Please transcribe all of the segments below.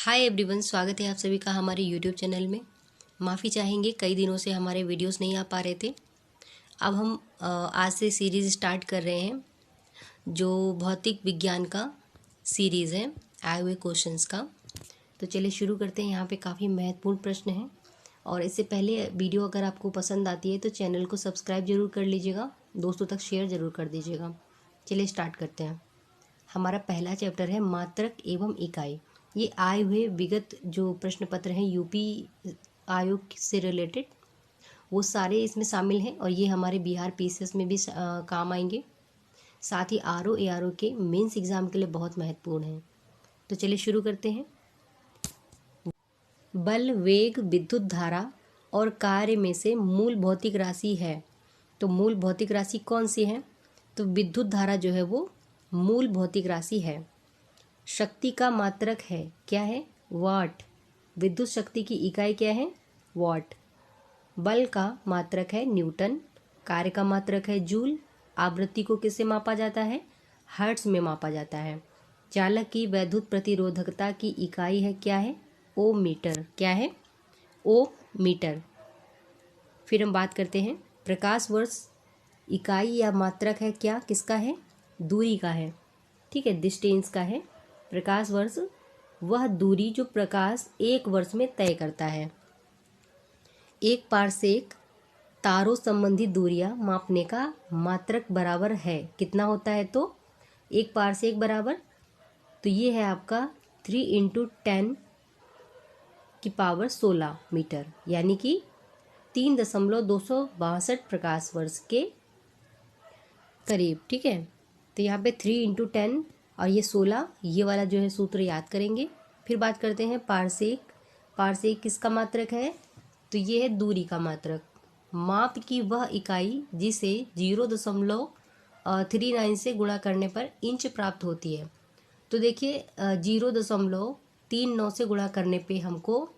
Hi everyone, स्वागत है आप सभी का हमारे यूट्यूब चैनल में। माफ़ी चाहेंगे, कई दिनों से हमारे वीडियोस नहीं आ पा रहे थे। अब हम आज से सीरीज़ स्टार्ट कर रहे हैं जो भौतिक विज्ञान का सीरीज़ है, आए हुए क्वेश्चंस का। तो चलिए शुरू करते हैं। यहाँ पे काफ़ी महत्वपूर्ण प्रश्न हैं और इससे पहले वीडियो अगर आपको पसंद आती है तो चैनल को सब्सक्राइब ज़रूर कर लीजिएगा, दोस्तों तक शेयर ज़रूर कर दीजिएगा। चलिए स्टार्ट करते हैं। हमारा पहला चैप्टर है मात्रक एवं इकाई। ये आए हुए विगत जो प्रश्न पत्र हैं यूपी आयोग से रिलेटेड, वो सारे इसमें शामिल हैं और ये हमारे बिहार पीसीएस में भी काम आएंगे। साथ ही आरओ एआरओ के मेंस एग्जाम के लिए बहुत महत्वपूर्ण है। तो चलिए शुरू करते हैं। बल, वेग, विद्युत धारा और कार्य में से मूल भौतिक राशि है। तो मूल भौतिक राशि कौन सी है? तो विद्युत धारा जो है वो मूल भौतिक राशि है। शक्ति का मात्रक है, क्या है? वाट। विद्युत शक्ति की इकाई क्या है? वाट। बल का मात्रक है न्यूटन। कार्य का मात्रक है जूल। आवृत्ति को किससे मापा जाता है? हर्ट्ज में मापा जाता है। चालक की वैद्युत प्रतिरोधकता की इकाई है, क्या है? ओम मीटर। क्या है? ओम मीटर। फिर हम बात करते हैं प्रकाश वर्ष इकाई या मात्रक है, क्या किसका है? दूरी का है, ठीक है, डिस्टेंस का है। प्रकाश वर्ष वह दूरी जो प्रकाश एक वर्ष में तय करता है। एक पारसेक तारों संबंधी दूरियां मापने का मात्रक बराबर है, कितना होता है? तो एक पारसेक बराबर, तो ये है आपका 3 × 10⁻16 मीटर, यानी कि 3.262 प्रकाश वर्ष के करीब, ठीक है। तो यहाँ पे 3 × 10 और ये 16, ये वाला जो है सूत्र याद करेंगे। फिर बात करते हैं पारसेक। पारसेक किसका मात्रक है? तो ये है दूरी का मात्रक। माप की वह इकाई जिसे 0.39 से गुणा करने पर इंच प्राप्त होती है। तो देखिए 0.39 से गुणा करने पे हमको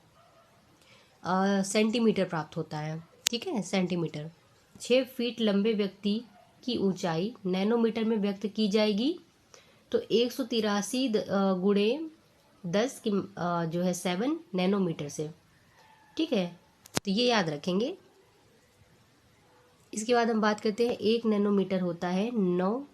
सेंटीमीटर प्राप्त होता है, ठीक है, सेंटीमीटर। 6 फीट लंबे व्यक्ति की ऊंचाई नैनोमीटर में व्यक्त की जाएगी। तो 183 गुणे 10 की जो है 7 नैनोमीटर से, ठीक है। तो ये याद रखेंगे। इसके बाद हम बात करते हैं 1 नैनोमीटर होता है 9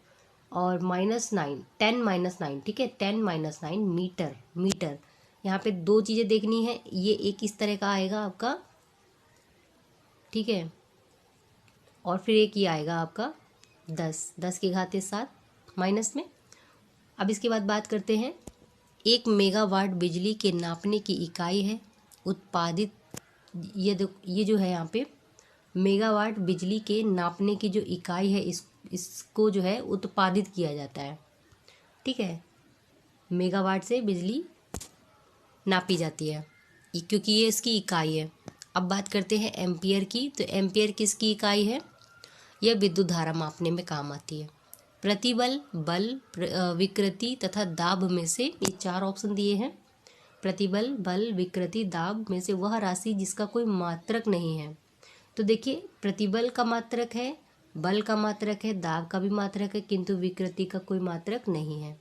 और -9 10-9, ठीक है, 10-9 मीटर। मीटर यहाँ पे दो चीज़ें देखनी है। ये एक इस तरह का आएगा आपका, ठीक है, और फिर एक ये आएगा आपका 10 की घात 7 माइनस में। अब इसके बाद बात करते हैं 1 मेगावाट बिजली के नापने की इकाई है उत्पादित। ये जो है यहाँ पे मेगावाट बिजली के नापने की जो इकाई है, इसको जो है उत्पादित किया जाता है, ठीक है। मेगावाट से बिजली नापी जाती है क्योंकि ये इसकी इकाई है। अब बात करते हैं एम्पियर की। तो एम्पियर किसकी इकाई है? यह विद्युत धारा मापने में काम आती है। प्रतिबल, बल, विकृति तथा दाब में से, ये 4 ऑप्शन दिए हैं। प्रतिबल, बल, विकृति, दाब में से वह राशि जिसका कोई मात्रक नहीं है। तो देखिए प्रतिबल का मात्रक है, बल का मात्रक है, दाब का भी मात्रक है, किंतु विकृति का कोई मात्रक नहीं है।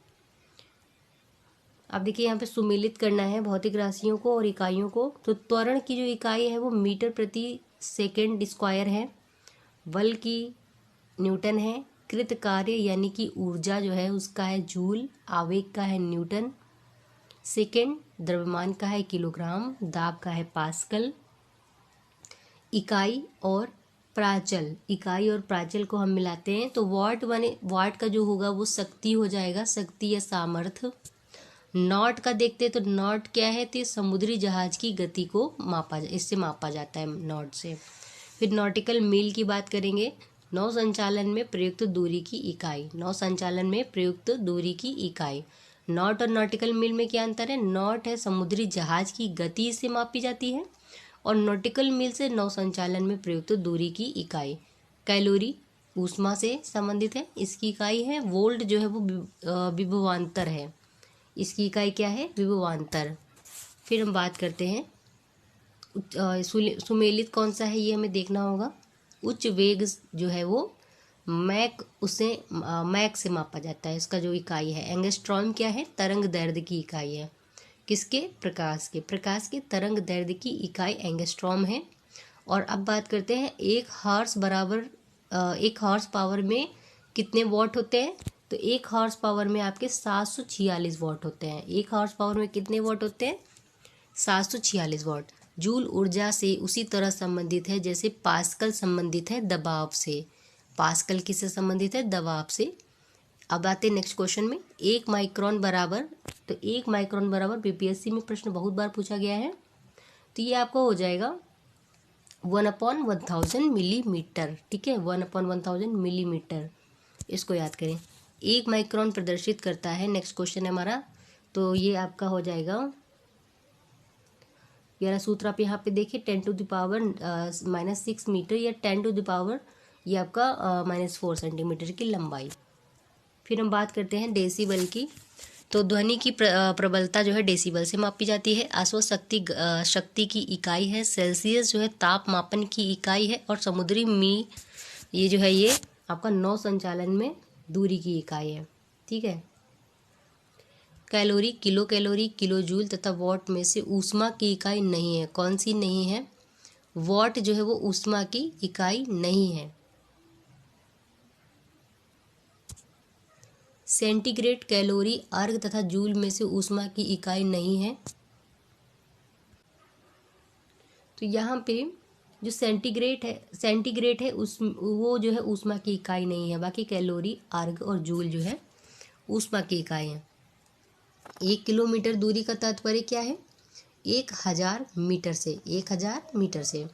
अब देखिए यहाँ पे सुमेलित करना है भौतिक राशियों को और इकाइयों को। तो त्वरण की जो इकाई है वो मीटर प्रति सेकेंड स्क्वायर है। बल की न्यूटन है। कृत कार्य यानी कि ऊर्जा जो है उसका है जूल। आवेग का है न्यूटन सेकेंड। द्रव्यमान का है किलोग्राम। दाब का है पास्कल। इकाई और प्राचल, इकाई और प्राचल को हम मिलाते हैं तो वाट बने। वाट का जो होगा वो शक्ति हो जाएगा, शक्ति या सामर्थ्य। नॉट का देखते हैं तो नॉट क्या है? तो समुद्री जहाज की गति को इससे मापा जाता है, नॉट से। फिर नॉटिकल मील की बात करेंगे। नौ संचालन में प्रयुक्त दूरी की इकाई। नौ संचालन में प्रयुक्त दूरी की इकाई। नॉट और नॉटिकल मील में क्या अंतर है? नॉट है समुद्री जहाज की गति से मापी जाती है और नॉटिकल मील से नौ संचालन में प्रयुक्त दूरी की इकाई। कैलोरी ऊष्मा से संबंधित है, इसकी इकाई है। वोल्ट जो है वो विभवांतर है, इसकी इकाई क्या है? विभवांतर। फिर हम बात करते हैं सुमेलित कौन सा है, ये हमें देखना होगा। उच्च वेग जो है वो मैक से मापा जाता है, इसका जो इकाई है। एंगस्ट्रॉम क्या है? तरंग दैर्ध्य की इकाई है। किसके? प्रकाश के। प्रकाश के तरंग दैर्ध्य की इकाई एंगस्ट्रॉम है। और अब बात करते हैं एक हॉर्स पावर में कितने वॉट होते हैं? तो एक हॉर्स पावर में आपके 746 वॉट होते हैं। एक हॉर्स पावर में कितने वॉट होते हैं? 746 वॉट। जूल ऊर्जा से उसी तरह संबंधित है जैसे पास्कल संबंधित है दबाव से। पास्कल किससे संबंधित है? दबाव से। अब आते हैं नेक्स्ट क्वेश्चन में। 1 माइक्रोन बराबर, तो 1 माइक्रोन बराबर बीपीएससी में प्रश्न बहुत बार पूछा गया है, तो ये आपका हो जाएगा 1/1000 मिलीमीटर। ठीक है, 1/1000 मिलीमीटर, इसको याद करें। 1 माइक्रोन प्रदर्शित करता है, नेक्स्ट क्वेश्चन है हमारा, तो ये आपका हो जाएगा, यार सूत्र आप यहाँ पे देखिए 10⁻⁻6 मीटर या 10⁻, ये आपका -4 सेंटीमीटर की लंबाई। फिर हम बात करते हैं डेसिबल की। तो ध्वनि की प्रबलता जो है डेसिबल से मापी जाती है। आश्वशक्ति शक्ति की इकाई है। सेल्सियस जो है ताप मापन की इकाई है। और समुद्री मी ये जो है ये आपका नौ संचालन में दूरी की इकाई है। ठीक है। Calorie, kilo calorie, kilo joule तथा वॉट में से ऊष्मा की इकाई नहीं है। कौन सी नहीं है? वॉट जो है वो ऊष्मा की इकाई नहीं है। सेंटीग्रेड, कैलोरी, अर्ग तथा जूल में से ऊष्मा की इकाई नहीं है। तो यहाँ पे जो सेंटीग्रेड है उस वो जो है ऊष्मा की इकाई नहीं है। बाकी कैलोरी, अर्ग और जूल जो है ऊष्मा की इकाई है। 1 किलोमीटर दूरी का तात्पर्य क्या है? 1000 मीटर से। 1000 मीटर से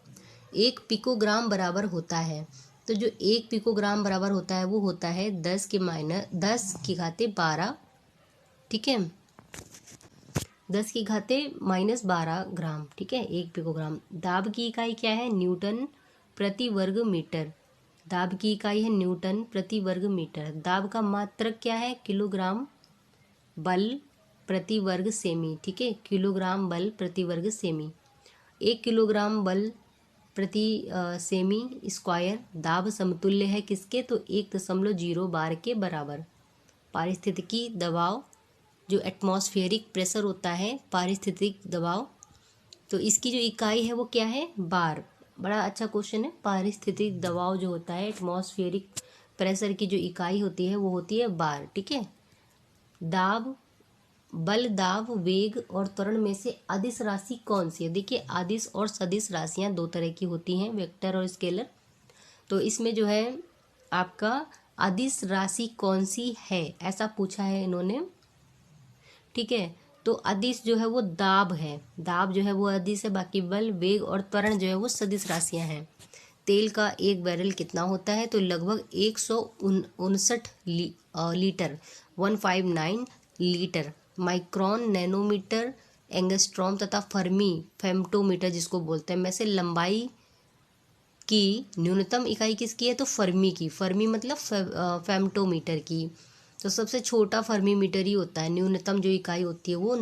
1 पिकोग्राम बराबर होता है। तो जो 1 पिकोग्राम बराबर होता है वो होता है 10⁻12। ठीक है, 10⁻−12 ग्राम। ठीक है, 1 पिकोग्राम। दाब की इकाई क्या है? न्यूटन प्रति वर्ग मीटर। दाब की इकाई है न्यूटन प्रति वर्ग मीटर। दाब का मात्रक क्या है? किलोग्राम बल प्रति वर्ग सेमी। ठीक है, किलोग्राम बल प्रति वर्ग सेमी। 1 किलोग्राम बल प्रति सेमी स्क्वायर। दाब समतुल्य है किसके? तो 1.0 बार के बराबर। पारिस्थितिकी दबाव जो एटमॉस्फेरिक प्रेशर होता है, पारिस्थितिक दबाव, तो इसकी जो इकाई है वो क्या है? बार। बड़ा अच्छा क्वेश्चन है। पारिस्थितिक दबाव जो होता है, एटमॉस्फेरिक प्रेशर की जो इकाई होती है वो होती है बार। ठीक है। दाब, बल, दाब, वेग और त्वरण में से अदिश राशि कौन सी है? देखिए अदिश और सदिश राशियां दो तरह की होती हैं, वेक्टर और स्केलर। तो इसमें जो है आपका अदिश राशि कौन सी है ऐसा पूछा है इन्होंने। ठीक है, तो अदिश जो है वो दाब है। दाब जो है वो अदिश है। बाकी बल, वेग और त्वरण जो है वो सदिश राशियां हैं। तेल का एक बैरल कितना होता है? तो लगभग 159 litre, 159 litre. Micron, nanometre, angstrom तथा फर्मी, फेम्टोमीटर जिसको बोलते हैं, में से लंबाई की न्यूनतम इकाई किसकी है? तो फर्मी की। फर्मी मतलब फेम्टोमीटर की। तो सबसे छोटा फर्मी मीटर ही होता है। न्यूनतम जो इकाई होती है वो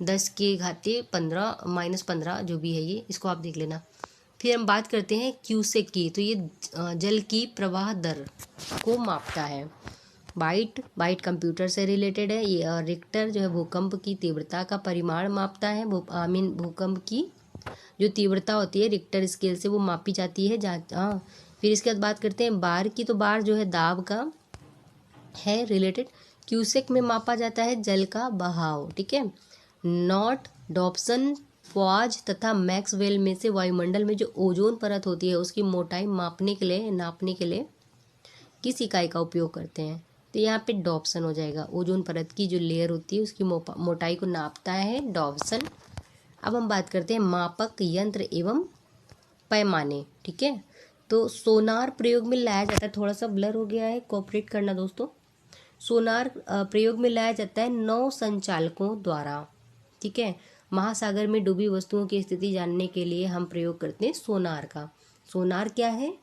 10⁻15 जो भी है ये, इसको आप देख लेना। फिर हम बात करते हैं क्यूसेक की। तो ये जल की प्रवाह दर को मापता है। बाइट कंप्यूटर से रिलेटेड है। ये रिक्टर जो है भूकंप की तीव्रता का परिमाण मापता है। भूकंप की जो तीव्रता होती है रिक्टर स्केल से वो मापी जाती है। फिर इसके बाद बात करते हैं बार की। तो बार जो है दाब का है रिलेटेड। क्यूसेक में मापा जाता है जल का बहाव। ठीक है। नॉट, डॉप्सन, फॉज तथा मैक्सवेल में से वायुमंडल में जो ओजोन परत होती है उसकी मोटाई नापने के लिए किस इकाई का उपयोग करते हैं? तो यहाँ पे डॉप्सन हो जाएगा। ओजोन परत की जो लेयर होती है उसकी मोटाई को नापता है डॉप्सन। अब हम बात करते हैं मापक यंत्र एवं पैमाने। ठीक है, तो सोनार प्रयोग में लाया जाता है। थोड़ा सा ब्लर हो गया है, कोऑपरेट करना दोस्तों। सोनार प्रयोग में लाया जाता है 9 संचालकों द्वारा। ठीक है, महासागर में डूबी वस्तुओं की स्थिति जानने के लिए हम प्रयोग करते हैं सोनार का। सोनार क्या है?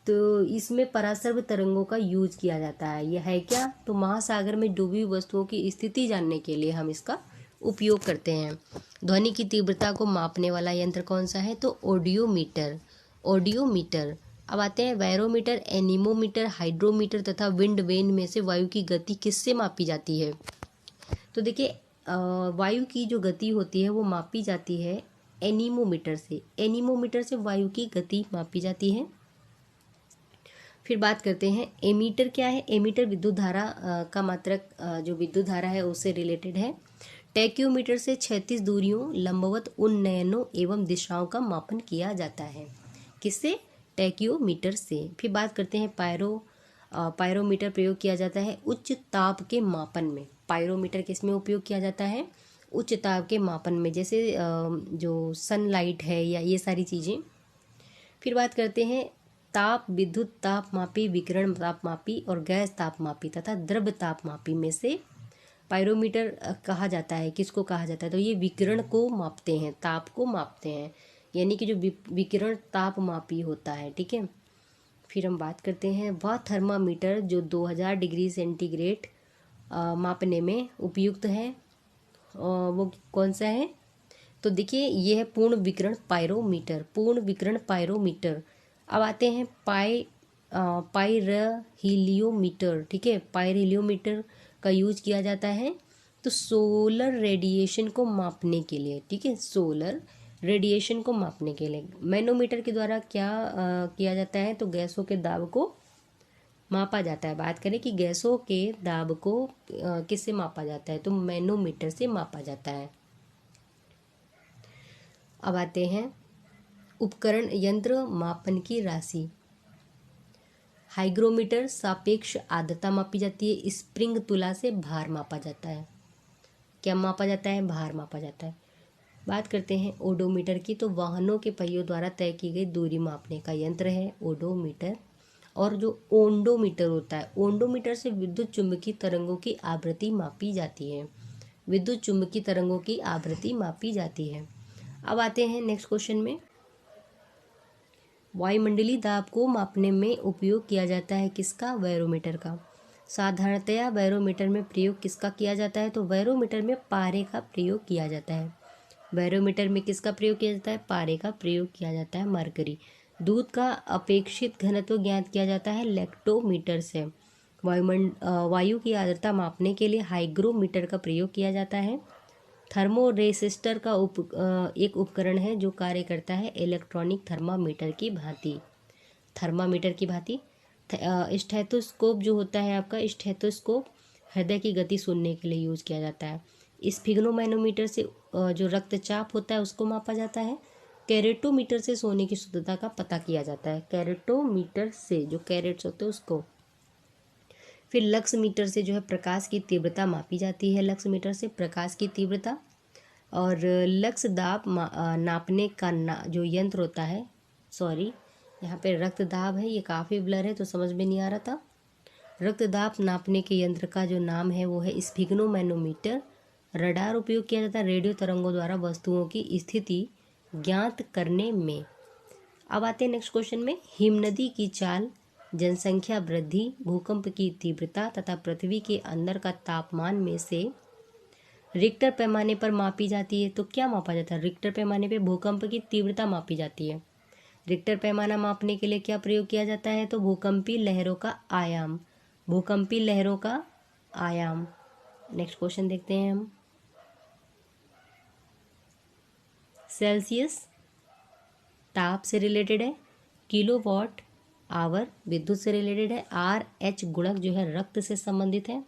तो इसमें पराश्रव्य तरंगों का यूज किया जाता है। यह है क्या? तो महासागर में डूबी वस्तुओं की स्थिति जानने के लिए हम इसका उपयोग करते हैं। ध्वनि की तीव्रता को मापने वाला यंत्र कौन सा है? तो ऑडियोमीटर। अब आते हैं बैरोमीटर, एनीमोमीटर, हाइड्रोमीटर तथा विंड वेन में से वायु की गति किससे मापी जाती है? तो देखिए वायु की जो गति होती है वो मापी जाती है एनीमोमीटर से। एनीमोमीटर से वायु की गति मापी जाती है। फिर बात करते हैं एमीटर क्या है। एमीटर विद्युत धारा का मात्रक जो विद्युत धारा है उससे रिलेटेड है। टैक्योमीटर से 36 दूरियों लंबवत उन्नयनों एवं दिशाओं का मापन किया जाता है। किससे? टैक्योमीटर से। फिर बात करते हैं पायरोमीटर प्रयोग किया जाता है उच्च ताप के मापन में। पायरोमीटर किसमें उपयोग किया जाता है? उच्च ताप के मापन में, जैसे जो सनलाइट है या ये सारी चीज़ें। फिर बात करते हैं ताप विद्युत तापमापी, विकिरण तापमापी और गैस तापमापी तथा द्रव तापमापी में से पायरोमीटर कहा जाता है। किसको कहा जाता है? तो ये विकिरण को मापते हैं, ताप को मापते हैं, यानी कि जो विकिरण तापमापी होता है। ठीक है। फिर हम बात करते हैं वह थर्मामीटर जो 2000 डिग्री सेंटीग्रेड मापने में उपयुक्त है, वो कौन सा है? तो देखिए ये है पूर्ण विकिरण पायरोमीटर। पूर्ण विकिरण पायरोमीटर। अब आते हैं पायरहीलियोमीटर। ठीक है, पायरहीलियोमीटर का यूज किया जाता है तो सोलर रेडिएशन को मापने के लिए। ठीक है, सोलर रेडिएशन को मापने के लिए। मैनोमीटर के द्वारा क्या किया जाता है? तो गैसों के दाब को मापा जाता है। बात करें कि गैसों के दाब को किससे मापा जाता है? तो मैनोमीटर से मापा जाता है। अब आते हैं उपकरण यंत्र मापन की राशि। हाइग्रोमीटर सापेक्ष आर्द्रता मापी जाती है। स्प्रिंग तुला से भार मापा जाता है। क्या मापा जाता है? भार मापा जाता है। बात करते हैं ओडोमीटर की। तो वाहनों के पहियों द्वारा तय की गई दूरी मापने का यंत्र है ओडोमीटर। और जो ओंडोमीटर होता है, ओंडोमीटर से विद्युत चुम्बकीय तरंगों की आवृत्ति मापी जाती है। विद्युत चुम्बकीय तरंगों की आवृत्ति मापी जाती है। अब आते हैं नेक्स्ट क्वेश्चन में। वायुमंडलीय दाब को मापने में उपयोग किया जाता है किसका? बैरोमीटर का। साधारणतया बैरोमीटर में प्रयोग किसका किया जाता है? तो बैरोमीटर में पारे का प्रयोग किया जाता है। बैरोमीटर में किसका प्रयोग किया जाता है? पारे का प्रयोग किया जाता है, मरकरी। दूध का अपेक्षित घनत्व ज्ञात किया जाता है लेक्टोमीटर से। वायु की आर्द्रता मापने के लिए हाइग्रोमीटर का प्रयोग किया जाता है। थर्मोरेसिस्टर का एक उपकरण है जो कार्य करता है इलेक्ट्रॉनिक थर्मामीटर की भांति। थर्मामीटर की भांति। स्टेथोस्कोप जो होता है आपका, स्टेथोस्कोप हृदय की गति सुनने के लिए यूज किया जाता है। स्फिग्नोमैनोमीटर से जो रक्तचाप होता है उसको मापा जाता है। कैरेटोमीटर से सोने की शुद्धता का पता किया जाता है। कैरेटोमीटर से जो कैरेट्स होते हैं उसको। फिर लक्स मीटर से जो है प्रकाश की तीव्रता मापी जाती है। लक्स मीटर से प्रकाश की तीव्रता। और लक्स दाब नापने का जो यंत्र होता है, सॉरी यहाँ पे रक्त दाब है, ये काफ़ी ब्लर है तो समझ में नहीं आ रहा था। रक्त दाब नापने के यंत्र का जो नाम है वो है स्फिग्नोमैनोमीटर। रडार उपयोग किया जाता है रेडियो तरंगों द्वारा वस्तुओं की स्थिति ज्ञात करने में। अब आते हैं नेक्स्ट क्वेश्चन में। हिमनदी की चाल, जनसंख्या वृद्धि, भूकंप की तीव्रता तथा पृथ्वी के अंदर का तापमान में से रिक्टर पैमाने पर मापी जाती है। तो क्या मापा जाता है? रिक्टर पैमाने पे भूकंप की तीव्रता मापी जाती है। रिक्टर पैमाना मापने के लिए क्या प्रयोग किया जाता है? तो भूकंपीय लहरों का आयाम। भूकंपीय लहरों का आयाम। नेक्स्ट क्वेश्चन देखते हैं हम। सेल्सियस ताप से रिलेटेड है। किलोवाट आवर विद्युत से रिलेटेड है। RH गुणक जो है रक्त से संबंधित है।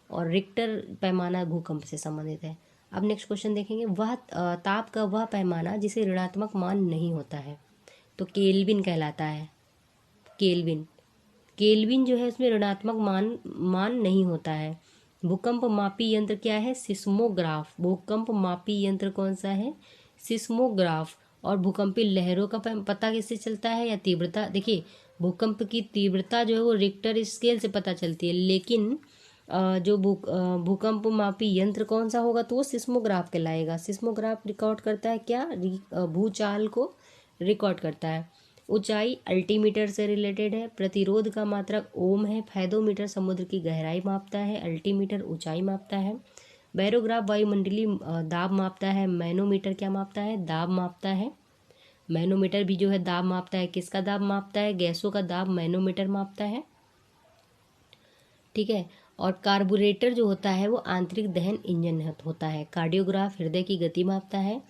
और रिक्टर पैमाना भूकंप से संबंधित है। अब नेक्स्ट क्वेश्चन देखेंगे। वह ताप का वह पैमाना जिसे ऋणात्मक मान नहीं होता है तो केल्विन कहलाता है। केल्विन जो है उसमें ऋणात्मक मान नहीं होता है। भूकंप मापी यंत्र क्या है? सिस्मोग्राफ। भूकंप मापी यंत्र कौन सा है? सिस्मोग्राफ। और भूकंपीय लहरों का पता किससे चलता है? या तीव्रता। देखिए भूकंप की तीव्रता जो है वो रिक्टर स्केल से पता चलती है, लेकिन जो भूकंप मापी यंत्र कौन सा होगा? तो वो सिस्मोग्राफ कहलाएगा। सिस्मोग्राफ रिकॉर्ड करता है क्या? भूचाल को रिकॉर्ड करता है। ऊंचाई अल्टीमीटर से रिलेटेड है। प्रतिरोध का मात्रक ओम है। फेदोमीटर समुद्र की गहराई मापता है। अल्टीमीटर ऊंचाई मापता है। बैरोग्राफ वायुमंडलीय दाब मापता है। मैनोमीटर क्या मापता है? दाब मापता है। मैनोमीटर भी जो है दाब मापता है। किसका दाब मापता है? गैसों का दाब मैनोमीटर मापता है। ठीक है। और कार्बोरेटर जो होता है वो आंतरिक दहन इंजन होता है। कार्डियोग्राफ हृदय की गति मापता है।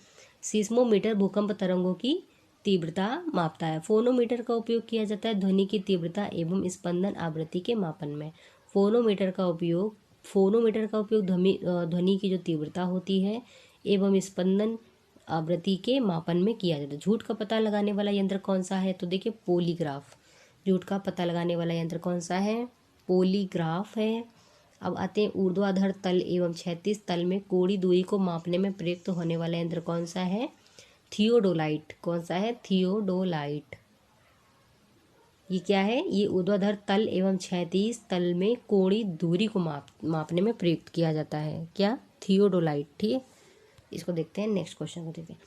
सीस्मोमीटर भूकंप तरंगों की तीव्रता मापता है। फोनोमीटर का उपयोग किया जाता है ध्वनि की तीव्रता एवं स्पंदन आवृत्ति के मापन में। फोनोमीटर का उपयोग ध्वनि की जो तीव्रता होती है एवं स्पंदन आवृत्ति के मापन में किया जाता है। झूठ का पता लगाने वाला यंत्र कौन सा है? तो देखिए पॉलीग्राफ। झूठ का पता लगाने वाला यंत्र कौन सा है? पॉलीग्राफ है। अब आते हैं ऊर्ध्वाधर तल एवं क्षैतिज तल में कोणीय दूरी को मापने में प्रयुक्त होने वाला यंत्र कौन सा है? थियोडोलाइट। कौन सा है? थियोडोलाइट। ये क्या है? ये ऊर्ध्वाधर तल एवं क्षैतिज तल में कोणीय दूरी को मापने में प्रयुक्त किया जाता है। क्या? थियोडोलाइट। ठीक है, इसको देखते हैं। नेक्स्ट क्वेश्चन को देखते हैं।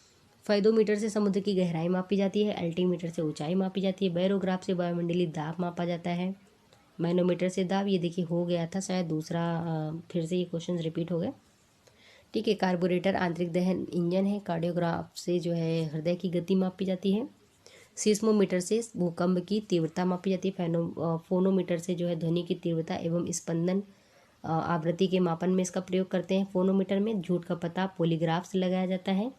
फाइदोमीटर से समुद्र की गहराई मापी जाती है। अल्टीमीटर से ऊंचाई मापी जाती है। बैरोग्राफ से वायुमंडलीय दाब मापा जाता है। मैनोमीटर से दाब, ये देखिए हो गया था शायद दूसरा, फिर से ये क्वेश्चन रिपीट हो गया। ठीक है। कार्बोरेटर आंतरिक दहन इंजन है। कार्डियोग्राफ से जो है हृदय की गति मापी जाती है। सीस्मोमीटर से भूकंप की तीव्रता मापी जाती है। फोनोमीटर से जो है ध्वनि की तीव्रता एवं स्पंदन आवृत्ति के मापन में इसका प्रयोग करते हैं। फोनोमीटर में झूठ का पता पॉलीग्राफ से लगाया जाता है।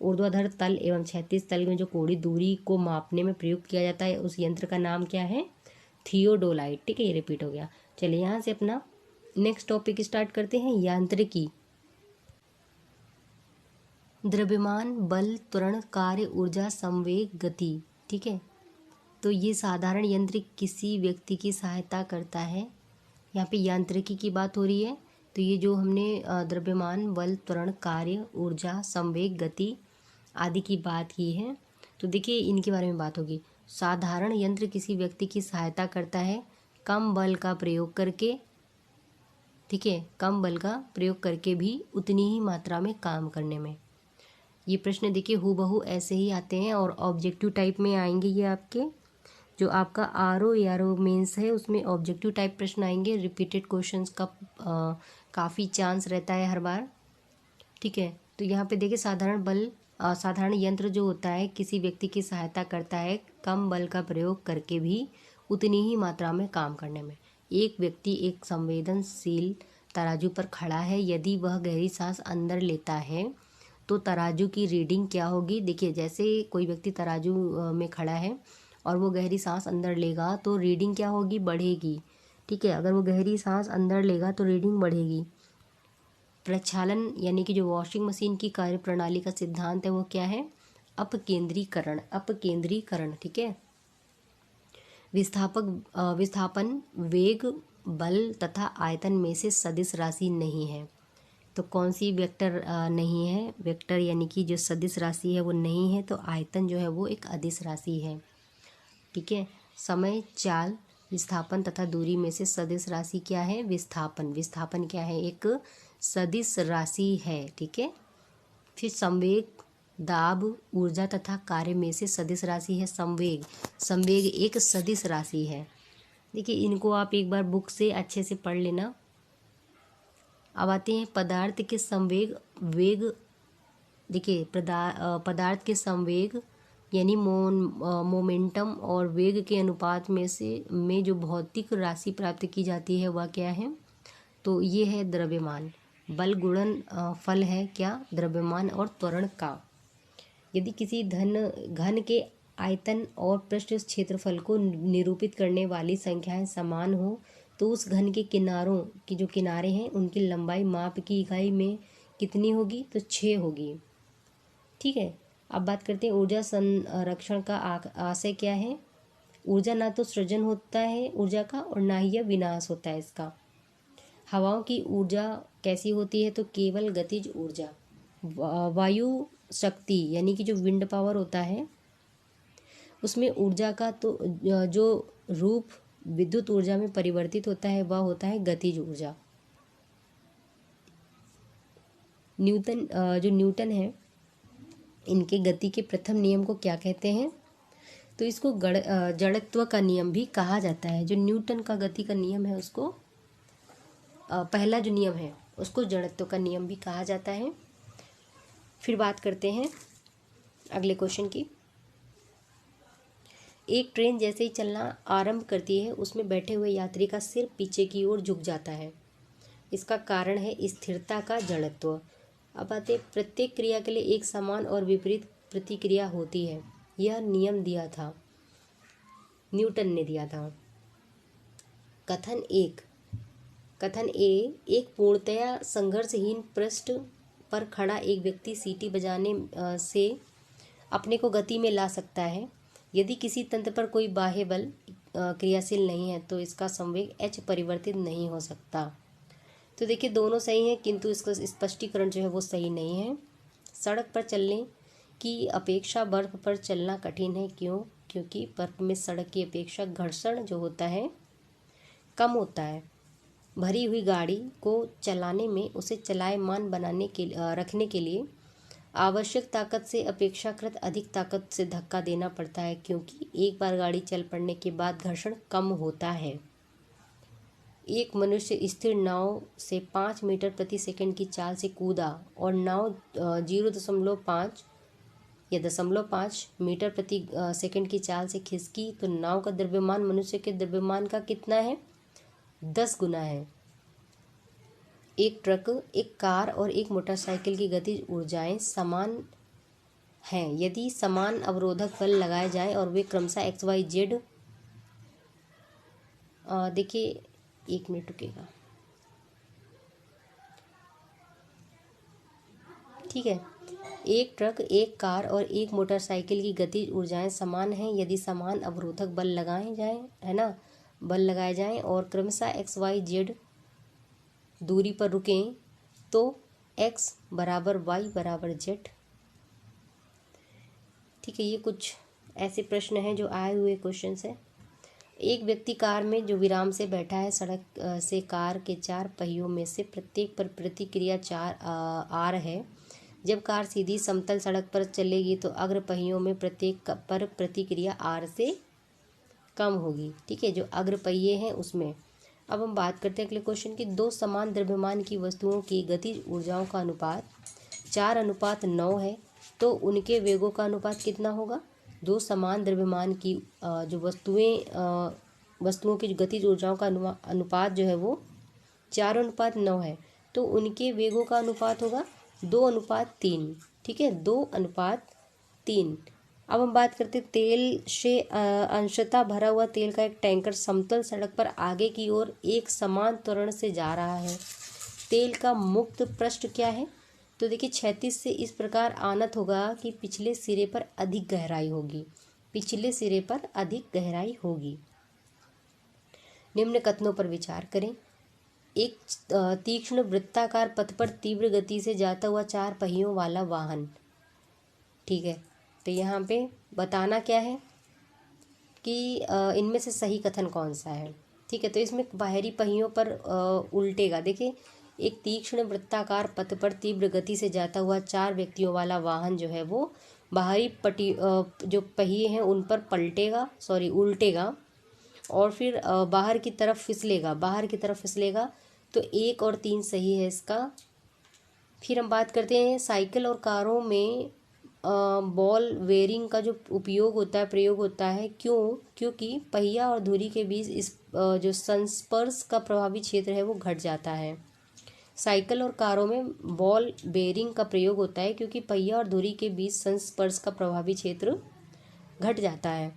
ऊर्ध्वाधर तल एवं क्षैतिज तल में जो कोणीय दूरी को मापने में प्रयुक्त किया जाता है उस यंत्र का नाम क्या है? थियोडोलाइट। ठीक है, ये रिपीट हो गया। चलिए यहाँ से अपना नेक्स्ट टॉपिक स्टार्ट करते हैं। यांत्रिकी। द्रव्यमान, बल, त्वरण, कार्य, ऊर्जा, संवेग, गति। ठीक है, तो ये साधारण यंत्र किसी व्यक्ति की सहायता करता है। यहाँ पे यांत्रिकी की बात हो रही है, तो ये जो हमने द्रव्यमान, बल, त्वरण, कार्य, ऊर्जा, संवेग, गति आदि की बात की है, तो देखिए इनके बारे में बात होगी। साधारण यंत्र किसी व्यक्ति की सहायता करता है कम बल का प्रयोग करके। ठीक है, कम बल का प्रयोग करके भी उतनी ही मात्रा में काम करने में। ये प्रश्न देखिए हूबहू ऐसे ही आते हैं और ऑब्जेक्टिव टाइप में आएंगे। ये आपके जो आपका आरओ मेंस है उसमें ऑब्जेक्टिव टाइप प्रश्न आएंगे। रिपीटेड क्वेश्चंस का काफ़ी चांस रहता है हर बार। ठीक है, तो यहाँ पे देखिए साधारण यंत्र जो होता है किसी व्यक्ति की सहायता करता है कम बल का प्रयोग करके भी उतनी ही मात्रा में काम करने में। एक व्यक्ति एक संवेदनशील तराजू पर खड़ा है। यदि वह गहरी सांस अंदर लेता है तो तराजू की रीडिंग क्या होगी? देखिए जैसे कोई व्यक्ति तराजू में खड़ा है और वो गहरी सांस अंदर लेगा तो रीडिंग क्या होगी? बढ़ेगी। ठीक है, अगर वो गहरी सांस अंदर लेगा तो रीडिंग बढ़ेगी। प्रक्षालन यानी कि जो वॉशिंग मशीन की कार्यप्रणाली का सिद्धांत है वो क्या है? अपकेंद्रीकरण। ठीक है, विस्थापन वेग, बल तथा आयतन में से सदिश राशि नहीं है। तो कौन सी वेक्टर नहीं है? वेक्टर यानी कि जो सदिश राशि है वो नहीं है, तो आयतन जो है वो एक अदिश राशि है। ठीक है, समय, चाल, विस्थापन तथा दूरी में से सदिश राशि क्या है? विस्थापन। विस्थापन क्या है? एक सदिश राशि है। ठीक है, फिर संवेग, दाब, ऊर्जा तथा कार्य में से सदिश राशि है संवेग। संवेग एक सदिश राशि है। देखिए इनको आप एक बार बुक से अच्छे से पढ़ लेना। अब आते हैं पदार्थ के संवेग वेग। देखिए पदार्थ के संवेग यानी मोमेंटम और वेग के अनुपात में जो भौतिक राशि प्राप्त की जाती है वह क्या है? तो ये है द्रव्यमान। बल गुणन फल है क्या? द्रव्यमान और त्वरण का। यदि किसी घन के आयतन और पृष्ठ क्षेत्रफल को निरूपित करने वाली संख्याएं समान हो तो उस घन के किनारों की जो किनारे हैं उनकी लंबाई माप की इकाई में कितनी होगी? तो 6 होगी। ठीक है, अब बात करते हैं ऊर्जा संरक्षण का आशय क्या है? ऊर्जा ना तो सृजन होता है ऊर्जा का और ना ही यह विनाश होता है इसका। हवाओं की ऊर्जा कैसी होती है? तो केवल गतिज ऊर्जा। वायु शक्ति यानी कि जो विंड पावर होता है उसमें ऊर्जा का तो जो रूप विद्युत ऊर्जा में परिवर्तित होता है वह होता है गतिज ऊर्जा। न्यूटन है, इनके गति के प्रथम नियम को क्या कहते हैं? तो इसको जड़त्व का नियम भी कहा जाता है। जो न्यूटन का गति का नियम है उसको पहला जो नियम है उसको जड़त्व का नियम भी कहा जाता है। फिर बात करते हैं अगले क्वेश्चन की। एक ट्रेन जैसे ही चलना आरंभ करती है उसमें बैठे हुए यात्री का सिर पीछे की ओर झुक जाता है। इसका कारण है स्थिरता का जड़त्व। अब आते प्रत्येक क्रिया के लिए एक समान और विपरीत प्रतिक्रिया होती है। यह नियम दिया था, न्यूटन ने दिया था। कथन ए, एक पूर्णतया संघर्षहीन पृष्ठ पर खड़ा एक व्यक्ति सीटी बजाने से अपने को गति में ला सकता है। यदि किसी तंत्र पर कोई बाह्य बल क्रियाशील नहीं है तो इसका संवेग h परिवर्तित नहीं हो सकता। तो देखिए दोनों सही हैं, किंतु इसका स्पष्टीकरण जो है वो सही नहीं है। सड़क पर चलने की अपेक्षा बर्फ पर चलना कठिन है। क्यों? क्योंकि बर्फ में सड़क की अपेक्षा घर्षण जो होता है कम होता है। भरी हुई गाड़ी को चलाने में उसे चलायमान रखने के लिए आवश्यक ताकत से अपेक्षाकृत अधिक ताकत से धक्का देना पड़ता है, क्योंकि एक बार गाड़ी चल पड़ने के बाद घर्षण कम होता है। एक मनुष्य स्थिर नाव से 5 मीटर प्रति सेकंड की चाल से कूदा और नाव 0.5 या 0.5 मीटर प्रति सेकंड की चाल से खिसकी तो नाव का द्रव्यमान मनुष्य के द्रव्यमान का कितना है? 10 गुना है। एक ट्रक, एक कार और एक मोटरसाइकिल की गतिज ऊर्जाएं समान हैं यदि समान अवरोधक बल लगाए जाएं और वे क्रमशः XYZ। देखिए 1 मिनट रुकेगा, ठीक है। एक ट्रक, एक कार और एक मोटरसाइकिल की गतिज ऊर्जाएं समान हैं यदि समान अवरोधक बल लगाए जाएं, है ना, बल लगाए जाएं और क्रमशः XYZ दूरी पर रुकें तो x बराबर y बराबर z। ठीक है, ये कुछ ऐसे प्रश्न हैं जो आए हुए क्वेश्चंस हैं। एक व्यक्ति कार में जो विराम से बैठा है, सड़क से कार के 4 पहियों में से प्रत्येक पर प्रतिक्रिया 4 R है। जब कार सीधी समतल सड़क पर चलेगी तो अग्र पहियों में प्रत्येक पर प्रतिक्रिया R से कम होगी। ठीक है, जो अग्र पहिए हैं उसमें। अब हम बात करते हैं अगले क्वेश्चन की। 2 समान द्रव्यमान की वस्तुओं की गतिज ऊर्जाओं का अनुपात 4:9 है, तो उनके वेगों का अनुपात कितना होगा? 2 समान द्रव्यमान की जो वस्तुओं की गतिज ऊर्जाओं का अनुपात जो है वो 4:9 है, तो उनके वेगों का अनुपात होगा 2:3। ठीक है, 2:3। अब हम बात करते हैं तेल से अंशतः भरा हुआ तेल का एक टैंकर समतल सड़क पर आगे की ओर एक समान त्वरण से जा रहा है। तेल का मुक्त पृष्ठ क्या है? तो देखिए क्षैतिज से इस प्रकार आनत होगा कि पिछले सिरे पर अधिक गहराई होगी। पिछले सिरे पर अधिक गहराई होगी। निम्न कथनों पर विचार करें। एक तीक्ष्ण वृत्ताकार पथ पर तीव्र गति से जाता हुआ 4 पहियों वाला वाहन। ठीक है, तो यहाँ पे बताना क्या है कि इनमें से सही कथन कौन सा है। ठीक है, तो इसमें बाहरी पहियों पर उल्टेगा। देखिए, एक तीक्ष्ण वृत्ताकार पथ पर तीव्र गति से जाता हुआ 4 व्यक्तियों वाला वाहन जो है वो बाहरी जो पहिए हैं उन पर उल्टेगा और फिर बाहर की तरफ फिसलेगा। तो 1 और 3 सही है इसका। फिर हम बात करते हैं साइकिल और कारों में बॉल बेयरिंग का जो प्रयोग होता है। क्योंकि पहिया और धुरी के बीच इस जो संस्पर्श का प्रभावी क्षेत्र है वो घट जाता है। साइकिल और कारों में बॉल बेयरिंग का प्रयोग होता है क्योंकि पहिया और धुरी के बीच संस्पर्श का प्रभावी क्षेत्र घट जाता है।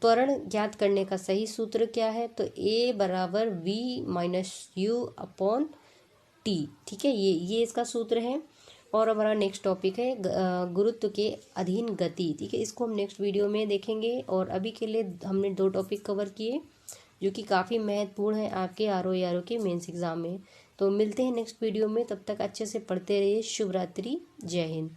त्वरण ज्ञात करने का सही सूत्र क्या है? तो A बराबर V - U/T। ठीक है, ये इसका सूत्र है। और हमारा नेक्स्ट टॉपिक है गुरुत्व के अधीन गति। ठीक है, इसको हम नेक्स्ट वीडियो में देखेंगे। और अभी के लिए हमने 2 टॉपिक कवर किए जो कि काफ़ी महत्वपूर्ण है आपके RO के मेंस एग्ज़ाम में। तो मिलते हैं नेक्स्ट वीडियो में, तब तक अच्छे से पढ़ते रहिए। शुभ रात्रि, जय हिंद।